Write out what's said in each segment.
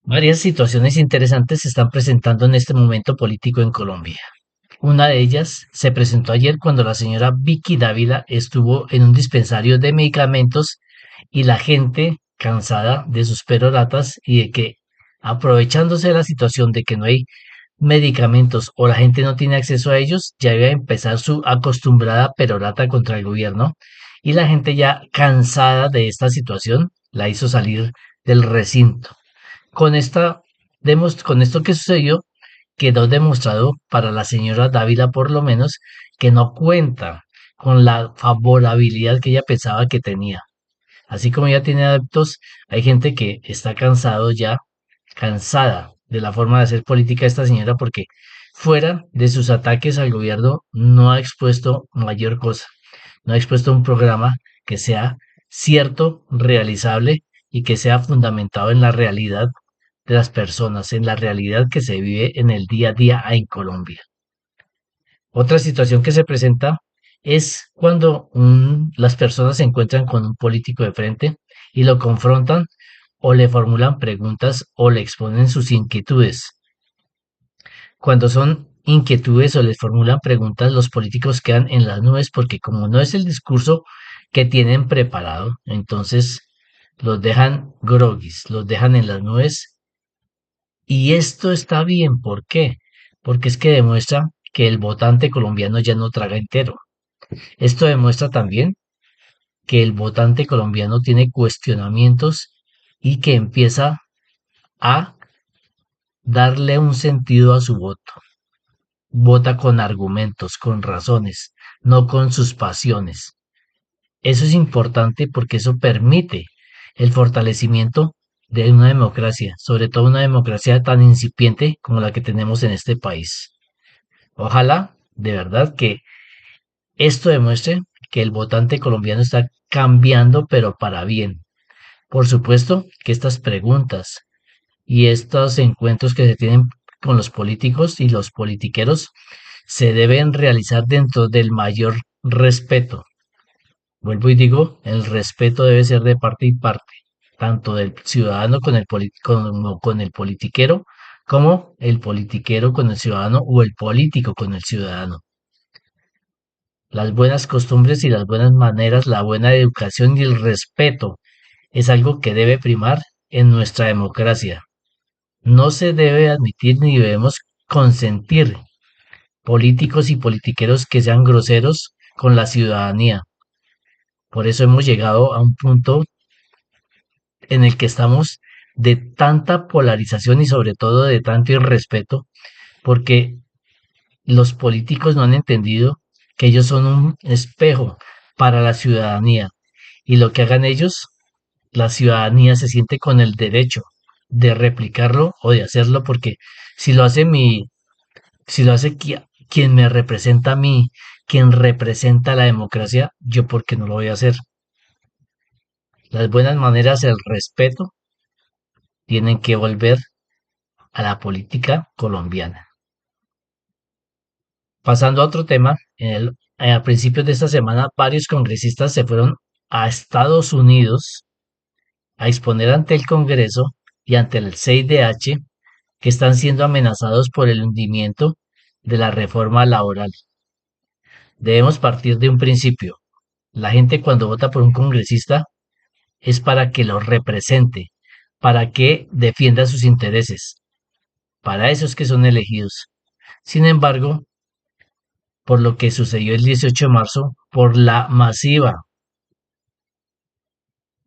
Varias situaciones interesantes se están presentando en este momento político en Colombia. Una de ellas se presentó ayer cuando la señora Vicky Dávila estuvo en un dispensario de medicamentos y la gente, cansada de sus peroratas y de que, aprovechándose de la situación de que no hay medicamentos o la gente no tiene acceso a ellos, ya iba a empezar su acostumbrada perorata contra el gobierno y la gente ya cansada de esta situación la hizo salir del recinto. Con con esto que sucedió, quedó demostrado para la señora Dávila por lo menos que no cuenta con la favorabilidad que ella pensaba que tenía. Así como ella tiene adeptos, hay gente que está cansado ya, cansada de la forma de hacer política de esta señora porque fuera de sus ataques al gobierno no ha expuesto mayor cosa, no ha expuesto un programa que sea cierto, realizable y que sea fundamentado en la realidad de las personas, en la realidad que se vive en el día a día en Colombia. Otra situación que se presenta es cuando las personas se encuentran con un político de frente y lo confrontan o le formulan preguntas o le exponen sus inquietudes. Cuando son inquietudes o les formulan preguntas, los políticos quedan en las nubes porque como no es el discurso que tienen preparado, entonces los dejan groguis, los dejan en las nubes. Y esto está bien, ¿por qué? Porque es que demuestra que el votante colombiano ya no traga entero. Esto demuestra también que el votante colombiano tiene cuestionamientos y que empieza a darle un sentido a su voto. Vota con argumentos, con razones, no con sus pasiones. Eso es importante porque eso permite el fortalecimiento de una democracia, sobre todo una democracia tan incipiente como la que tenemos en este país. Ojalá, de verdad, que esto demuestre que el votante colombiano está cambiando, pero para bien. Por supuesto que estas preguntas y estos encuentros que se tienen con los políticos y los politiqueros se deben realizar dentro del mayor respeto. Vuelvo y digo, el respeto debe ser de parte y parte, tanto del ciudadano con como con el politiquero, como el politiquero con el ciudadano o el político con el ciudadano. Las buenas costumbres y las buenas maneras, la buena educación y el respeto es algo que debe primar en nuestra democracia. No se debe admitir ni debemos consentir políticos y politiqueros que sean groseros con la ciudadanía. Por eso hemos llegado a un punto en el que estamos de tanta polarización y sobre todo de tanto irrespeto, porque los políticos no han entendido que ellos son un espejo para la ciudadanía y lo que hagan ellos, la ciudadanía se siente con el derecho de replicarlo o de hacerlo porque si lo hace si lo hace quien me representa a mí, quien representa la democracia, yo por qué no lo voy a hacer. Las buenas maneras, el respeto, tienen que volver a la política colombiana. Pasando a otro tema, a principios de esta semana, varios congresistas se fueron a Estados Unidos a exponer ante el Congreso y ante el CIDH que están siendo amenazados por el hundimiento de la reforma laboral. Debemos partir de un principio. La gente cuando vota por un congresista es para que lo represente, para que defienda sus intereses. Para eso es que son elegidos. Sin embargo, por lo que sucedió el 18 de marzo, por la masiva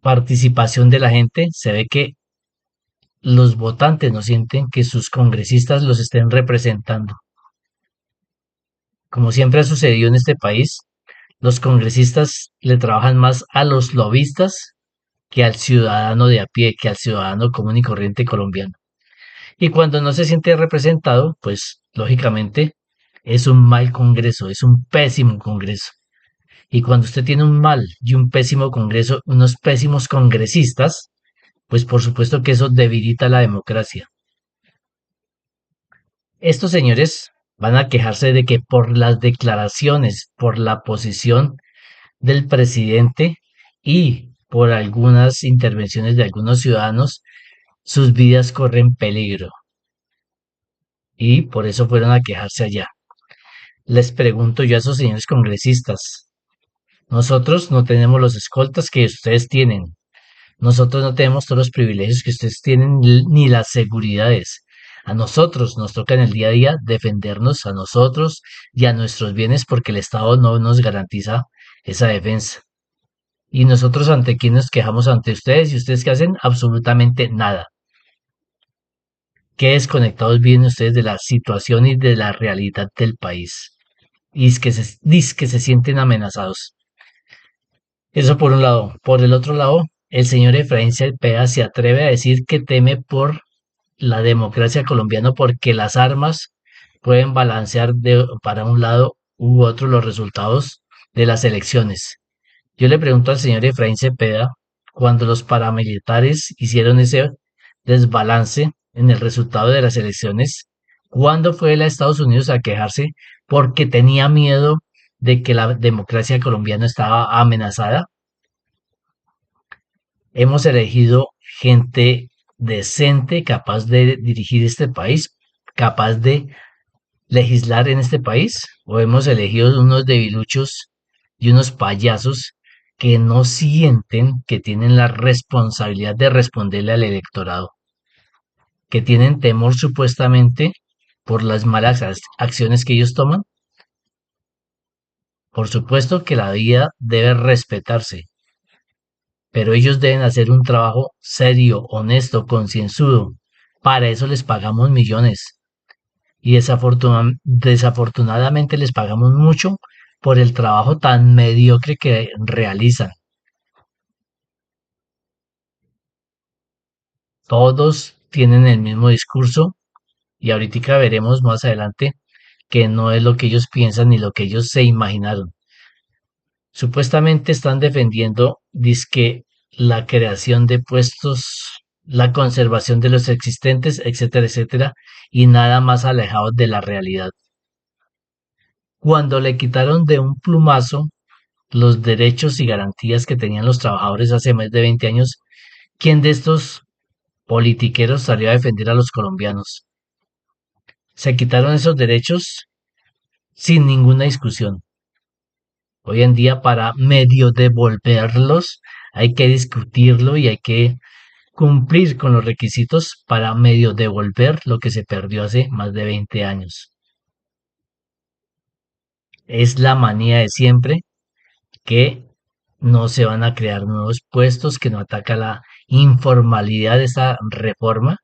participación de la gente, se ve que los votantes no sienten que sus congresistas los estén representando. Como siempre ha sucedido en este país, los congresistas le trabajan más a los lobistas que al ciudadano de a pie, que al ciudadano común y corriente colombiano. Y cuando no se siente representado, pues lógicamente es un mal Congreso, es un pésimo Congreso. Y cuando usted tiene un mal y un pésimo Congreso, unos pésimos congresistas, pues por supuesto que eso debilita la democracia. Estos señores van a quejarse de que por las declaraciones, por la posición del presidente y por algunas intervenciones de algunos ciudadanos, sus vidas corren peligro y por eso fueron a quejarse allá. Les pregunto yo a esos señores congresistas, nosotros no tenemos los escoltas que ustedes tienen, nosotros no tenemos todos los privilegios que ustedes tienen ni las seguridades. A nosotros nos toca en el día a día defendernos a nosotros y a nuestros bienes porque el Estado no nos garantiza esa defensa. Y nosotros ante quién nos quejamos ante ustedes y ustedes qué hacen absolutamente nada. Qué desconectados vienen ustedes de la situación y de la realidad del país. Y es que se sienten amenazados. Eso por un lado. Por el otro lado, el señor Efraín Cepeda se atreve a decir que teme por la democracia colombiana porque las armas pueden balancear para un lado u otro los resultados de las elecciones. Yo le pregunto al señor Efraín Cepeda, cuando los paramilitares hicieron ese desbalance en el resultado de las elecciones, ¿cuándo fue él a Estados Unidos a quejarse porque tenía miedo de que la democracia colombiana estaba amenazada? Hemos elegido gente decente, capaz de dirigir este país, capaz de legislar en este país, o hemos elegido unos debiluchos y unos payasos que no sienten que tienen la responsabilidad de responderle al electorado, que tienen temor supuestamente por las malas acciones que ellos toman. Por supuesto que la vida debe respetarse, pero ellos deben hacer un trabajo serio, honesto, concienzudo. Para eso les pagamos millones y desafortunadamente les pagamos mucho por el trabajo tan mediocre que realizan. Todos tienen el mismo discurso y ahorita veremos más adelante que no es lo que ellos piensan ni lo que ellos se imaginaron. Supuestamente están defendiendo, dizque, la creación de puestos, la conservación de los existentes, etcétera, etcétera, y nada más alejado de la realidad. Cuando le quitaron de un plumazo los derechos y garantías que tenían los trabajadores hace más de 20 años, ¿quién de estos politiqueros salió a defender a los colombianos? Se quitaron esos derechos sin ninguna discusión. Hoy en día para medio devolverlos hay que discutirlo y hay que cumplir con los requisitos para medio devolver lo que se perdió hace más de 20 años. Es la manía de siempre que no se van a crear nuevos puestos, que no ataca la informalidad de esta reforma,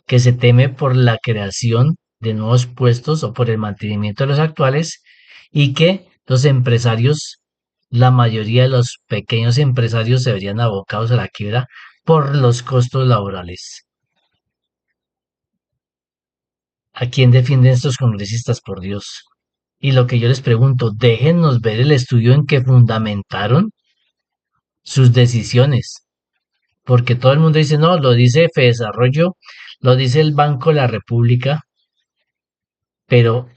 que se teme por la creación de nuevos puestos o por el mantenimiento de los actuales y que los empresarios, la mayoría de los pequeños empresarios se verían abocados a la quiebra por los costos laborales. ¿A quién defienden estos congresistas, por Dios? Y lo que yo les pregunto, déjennos ver el estudio en que fundamentaron sus decisiones, porque todo el mundo dice, no, lo dice Desarrollo, lo dice el Banco de la República, pero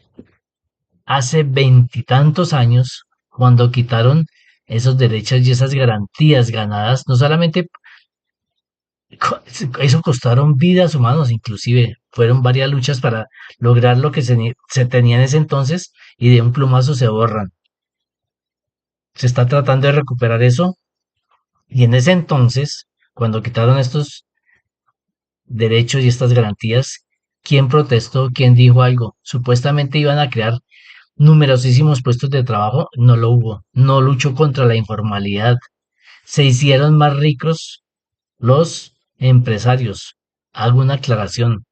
hace veintitantos años, cuando quitaron esos derechos y esas garantías ganadas, no solamente eso costaron vidas humanas, inclusive fueron varias luchas para lograr lo que se tenía en ese entonces y de un plumazo se borran. Se está tratando de recuperar eso y en ese entonces, cuando quitaron estos derechos y estas garantías, ¿quién protestó? ¿Quién dijo algo? Supuestamente iban a crear numerosísimos puestos de trabajo, no lo hubo. No luchó contra la informalidad. Se hicieron más ricos los empresarios. Hago una aclaración.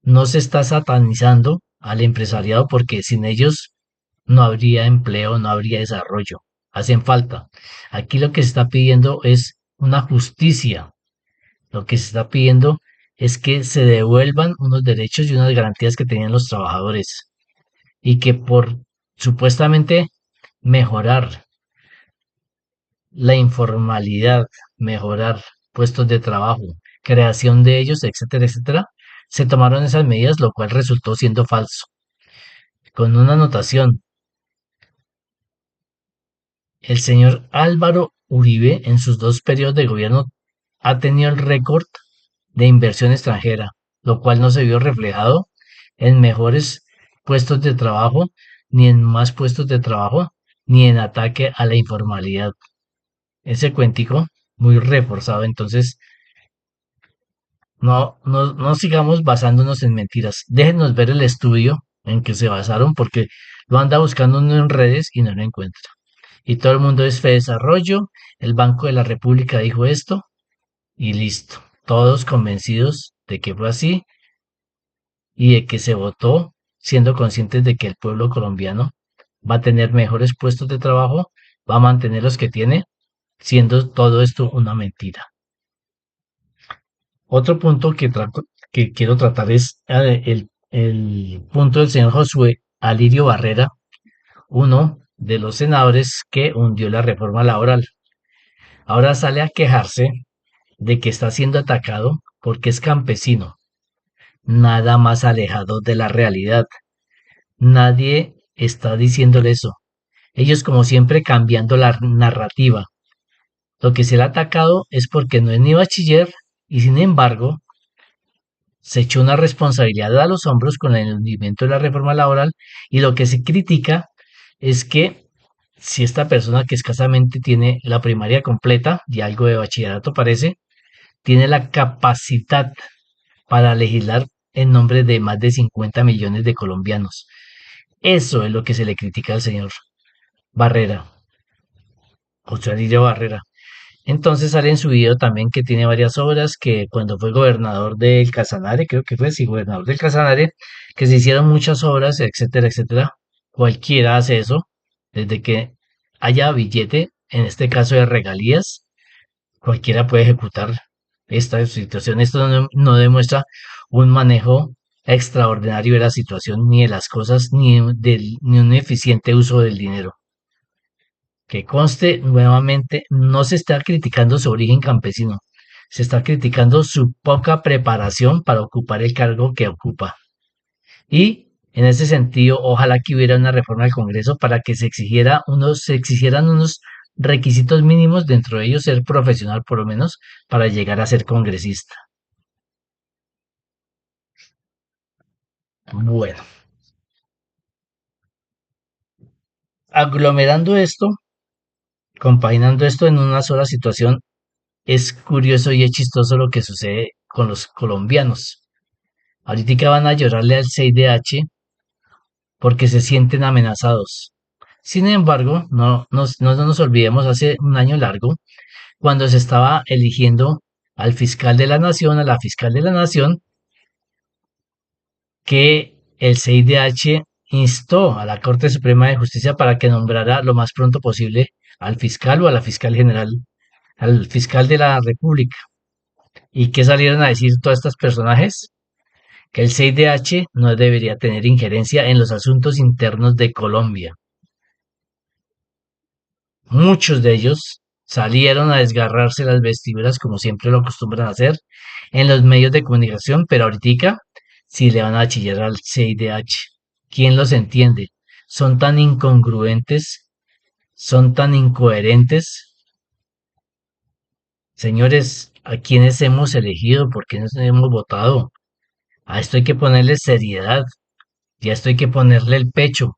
No se está satanizando al empresariado porque sin ellos no habría empleo, no habría desarrollo. Hacen falta. Aquí lo que se está pidiendo es una justicia. Lo que se está pidiendo es que se devuelvan unos derechos y unas garantías que tenían los trabajadores y que por supuestamente mejorar la informalidad, mejorar puestos de trabajo, creación de ellos, etcétera, etcétera, se tomaron esas medidas, lo cual resultó siendo falso. Con una anotación, el señor Álvaro Uribe en sus dos periodos de gobierno ha tenido el récord de inversión extranjera, lo cual no se vio reflejado en mejores puestos de trabajo, ni en más puestos de trabajo, ni en ataque a la informalidad. Ese cuentico muy reforzado, entonces no sigamos basándonos en mentiras. Déjenos ver el estudio en que se basaron porque lo anda buscando uno en redes y no lo encuentra. Y todo el mundo es fe desarrollo, el Banco de la República dijo esto y listo. Todos convencidos de que fue así y de que se votó siendo conscientes de que el pueblo colombiano va a tener mejores puestos de trabajo, va a mantener los que tiene, siendo todo esto una mentira. Otro punto que quiero tratar es el punto del señor Josué Alirio Barrera, uno de los senadores que hundió la reforma laboral. Ahora sale a quejarse de que está siendo atacado porque es campesino, nada más alejado de la realidad. Nadie está diciéndole eso. Ellos como siempre cambiando la narrativa. Lo que se le ha atacado es porque no es ni bachiller y sin embargo se echó una responsabilidad a los hombros con el hundimiento de la reforma laboral y lo que se critica es que si esta persona que escasamente tiene la primaria completa y algo de bachillerato parece, tiene la capacidad para legislar en nombre de más de 50 millones de colombianos. Eso es lo que se le critica al señor Barrera, José Arillo Barrera. Entonces sale en su video también que tiene varias obras, que cuando fue gobernador del Casanare, creo que fue, sí, gobernador del Casanare, que se hicieron muchas obras, etcétera, etcétera. Cualquiera hace eso, desde que haya billete, en este caso de regalías, cualquiera puede ejecutar esta situación. Esto no demuestra un manejo extraordinario de la situación, ni de las cosas, ni un eficiente uso del dinero. Que conste nuevamente, no se está criticando su origen campesino, se está criticando su poca preparación para ocupar el cargo que ocupa. Y en ese sentido, ojalá que hubiera una reforma del Congreso para que se exigieran unos requisitos mínimos, dentro de ellos ser profesional por lo menos, para llegar a ser congresista. Bueno, aglomerando esto, compaginando esto en una sola situación, es curioso y es chistoso lo que sucede con los colombianos. Ahorita van a llorarle al 6DH porque se sienten amenazados. Sin embargo, no nos olvidemos hace un año largo, cuando se estaba eligiendo al fiscal de la nación, a la fiscal de la nación, que el 6DH instó a la Corte Suprema de Justicia para que nombrara lo más pronto posible al fiscal o a la fiscal general, al fiscal de la República. ¿Y qué salieron a decir todos estos personajes? Que el 6DH no debería tener injerencia en los asuntos internos de Colombia. Muchos de ellos salieron a desgarrarse las vestiduras como siempre lo acostumbran a hacer en los medios de comunicación, pero ahorita sí le van a chillar al 6DH. ¿Quién los entiende? Son tan incongruentes, son tan incoherentes. Señores, ¿a quiénes hemos elegido? ¿Por qué nos hemos votado? A esto hay que ponerle seriedad, y a esto hay que ponerle el pecho.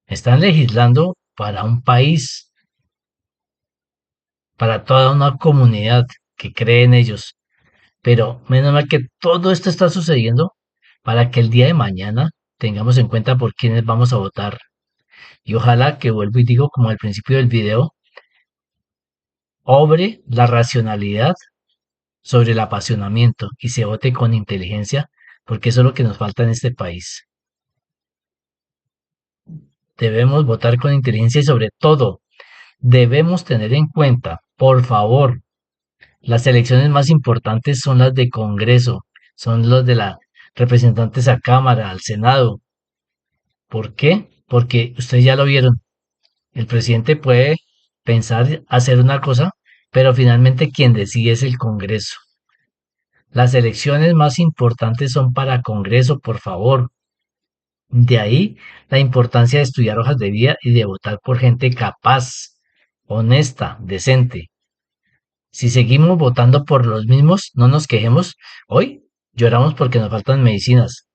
Están legislando para un país, para toda una comunidad que cree en ellos. Pero menos mal que todo esto está sucediendo para que el día de mañana tengamos en cuenta por quiénes vamos a votar. Y ojalá que vuelvo y digo, como al principio del video, obre la racionalidad sobre el apasionamiento y se vote con inteligencia, porque eso es lo que nos falta en este país. Debemos votar con inteligencia y sobre todo debemos tener en cuenta, por favor, las elecciones más importantes son las de Congreso, son los de la representantes a Cámara, al Senado. ¿Por qué? Porque ustedes ya lo vieron. El presidente puede pensar hacer una cosa, pero finalmente quien decide es el Congreso. Las elecciones más importantes son para Congreso, por favor. De ahí la importancia de estudiar hojas de vida y de votar por gente capaz, honesta, decente. Si seguimos votando por los mismos, no nos quejemos. Hoy lloramos porque nos faltan medicinas,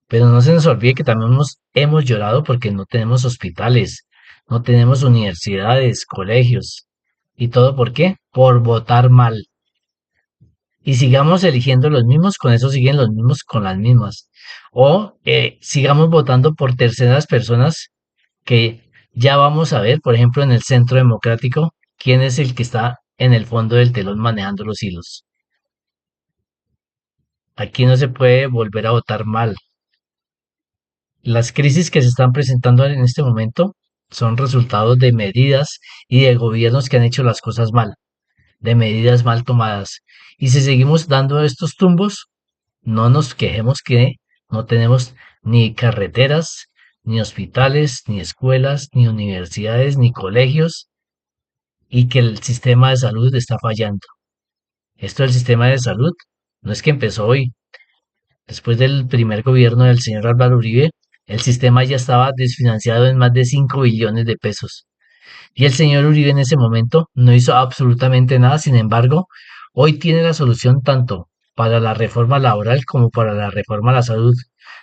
pero no se nos olvide que también hemos llorado porque no tenemos hospitales, no tenemos universidades, colegios. ¿Y todo por qué? Por votar mal. Y sigamos eligiendo los mismos, con eso siguen los mismos con las mismas. O sigamos votando por terceras personas que ya vamos a ver, por ejemplo, en el Centro Democrático, quién es el que está en el fondo del telón manejando los hilos. Aquí no se puede volver a votar mal. Las crisis que se están presentando en este momento son resultados de medidas y de gobiernos que han hecho las cosas mal, de medidas mal tomadas. Y si seguimos dando estos tumbos, no nos quejemos que no tenemos ni carreteras, ni hospitales, ni escuelas, ni universidades, ni colegios, y que el sistema de salud está fallando. Esto del sistema de salud no es que empezó hoy. Después del primer gobierno del señor Álvaro Uribe, el sistema ya estaba desfinanciado en más de 5 billones de pesos. Y el señor Uribe en ese momento no hizo absolutamente nada. Sin embargo, hoy tiene la solución tanto para la reforma laboral como para la reforma a la salud.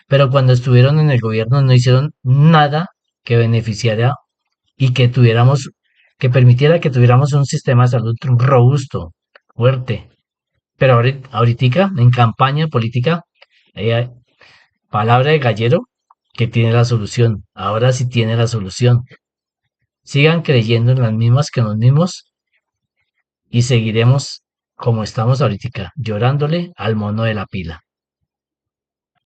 Pero cuando estuvieron en el gobierno no hicieron nada que beneficiara y que tuviéramos, que permitiera que tuviéramos un sistema de salud robusto, fuerte. Pero ahorita, en campaña política, hay palabra de gallero que tiene la solución. Ahora sí tiene la solución. Sigan creyendo en las mismas que en los mismos y seguiremos como estamos ahorita, llorándole al mono de la pila.